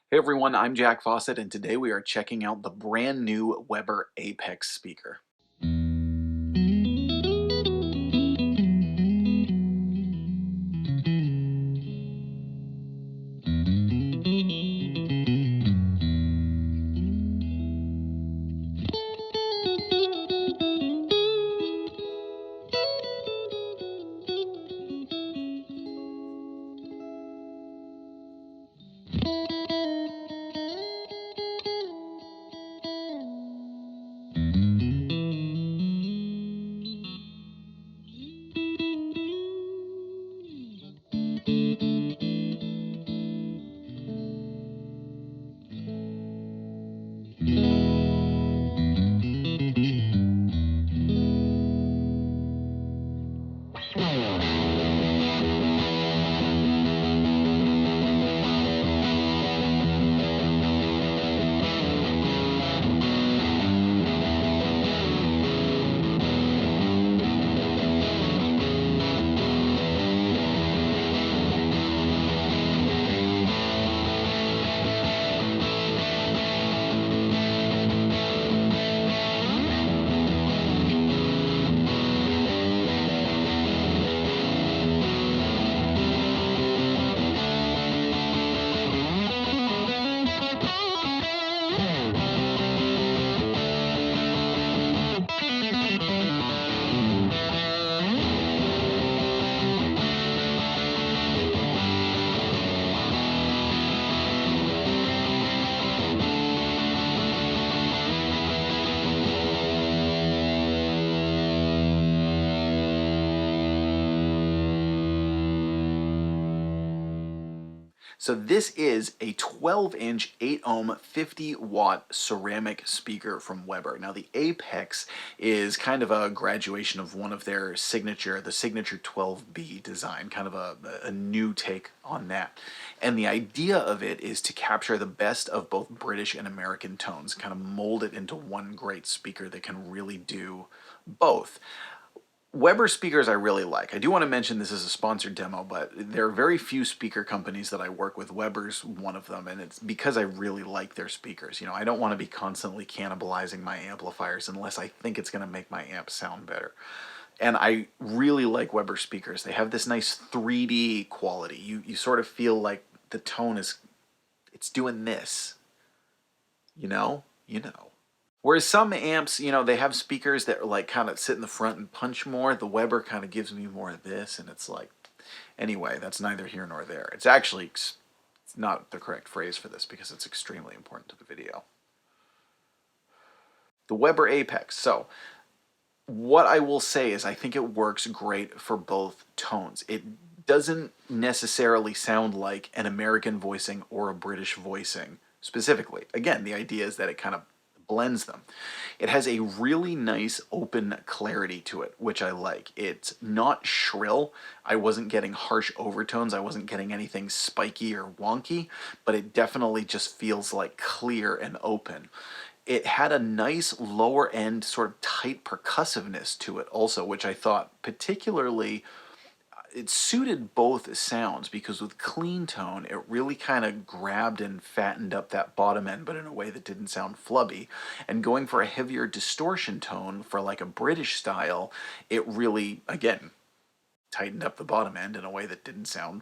Hey everyone, I'm Jack Fossett, and today we are checking out the brand new Weber Apex speaker. So this is a 12-inch, 8-ohm, 50-watt ceramic speaker from Weber. Now the Apex is kind of a graduation of one of their signature, the Signature 12B design, kind of a new take on that. And the idea of it is to capture the best of both British and American tones, kind of mold it into one great speaker that can really do both. Weber speakers I really like. I do want to mention this is a sponsored demo, but there are very few speaker companies that I work with. Weber's one of them, and it's because I really like their speakers. You know, I don't want to be constantly cannibalizing my amplifiers unless I think it's going to make my amp sound better. And I really like Weber speakers. They have this nice 3D quality. You sort of feel like the tone is, it's doing this. You know? You know. Whereas some amps, you know, they have speakers that are like kind of sit in the front and punch more. The Weber kind of gives me more of this, and it's like, anyway, that's neither here nor there. It's actually it's not the correct phrase for this because it's extremely important to the video. The Weber Apex. So what I will say is I think it works great for both tones. It doesn't necessarily sound like an American voicing or a British voicing specifically. Again, the idea is that it kind of blends them. It has a really nice open clarity to it, which I like. It's not shrill. I wasn't getting harsh overtones. I wasn't getting anything spiky or wonky, but it definitely just feels like clear and open. It had a nice lower end sort of tight percussiveness to it also, which I thought particularly it suited both sounds because with clean tone it really kind of grabbed and fattened up that bottom end but in a way that didn't sound flubby, and going for a heavier distortion tone for like a British style, it really again tightened up the bottom end in a way that didn't sound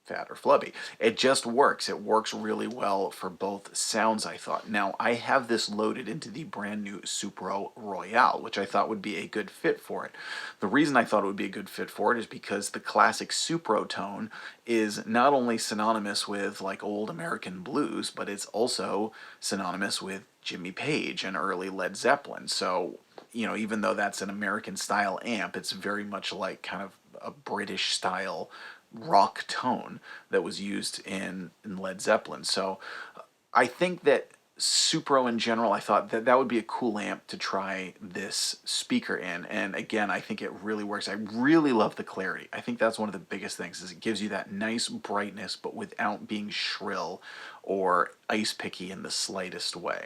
fat or flubby. It just works. It works really well for both sounds, I thought. Now, I have this loaded into the brand new Supro Royale, which I thought would be a good fit for it. The reason I thought it would be a good fit for it is because the classic Supro tone is not only synonymous with like old American blues, but it's also synonymous with Jimmy Page and early Led Zeppelin. So, you know, even though that's an American style amp, it's very much like kind of a British style rock tone that was used in Led Zeppelin. So I think that Supro in general, I thought that that would be a cool amp to try this speaker in. And again, I think it really works. I really love the clarity. I think that's one of the biggest things is it gives you that nice brightness, but without being shrill or ice picky in the slightest way.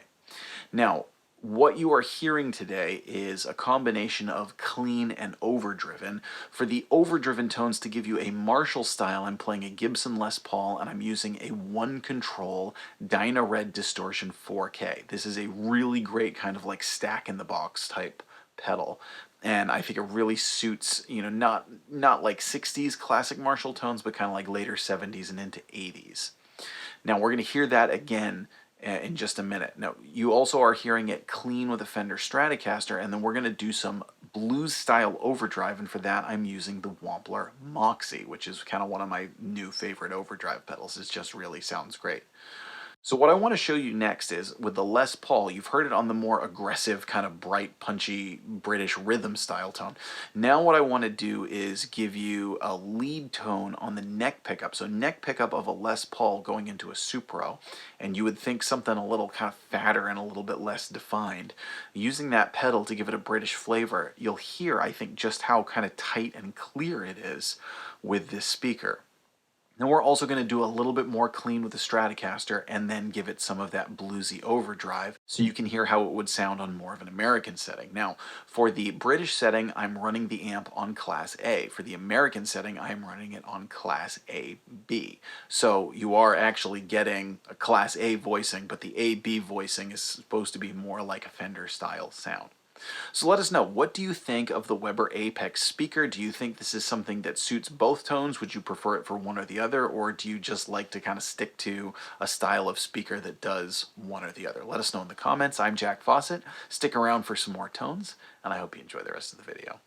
Now, What you are hearing today is a combination of clean and overdriven. For the overdriven tones, to give you a Marshall style, I'm playing a Gibson Les Paul and I'm using a one control Dyna Red Distortion 4K. This is a really great kind of like stack in the box type pedal. And I think it really suits, you know, not like 60s classic Marshall tones, but kind of like later 70s and into 80s. Now we're going to hear that again in just a minute. Now you also are hearing it clean with a Fender Stratocaster, and then we're going to do some blues style overdrive, and for that I'm using the Wampler Moxie, which is kind of one of my new favorite overdrive pedals. It just really sounds great. So what I want to show you next is with the Les Paul, you've heard it on the more aggressive, kind of bright, punchy British rhythm style tone. Now what I want to do is give you a lead tone on the neck pickup. So neck pickup of a Les Paul going into a Supro, and you would think something a little kind of fatter and a little bit less defined. Using that pedal to give it a British flavor, you'll hear, I think, just how kind of tight and clear it is with this speaker. Now we're also going to do a little bit more clean with the Stratocaster and then give it some of that bluesy overdrive so you can hear how it would sound on more of an American setting. Now, for the British setting, I'm running the amp on Class A. For the American setting, I'm running it on Class AB. So you are actually getting a Class A voicing, but the AB voicing is supposed to be more like a Fender style sound. So let us know, what do you think of the Weber Apex speaker? Do you think this is something that suits both tones? Would you prefer it for one or the other? Or do you just like to kind of stick to a style of speaker that does one or the other? Let us know in the comments. I'm Jack Fossett. Stick around for some more tones, and I hope you enjoy the rest of the video.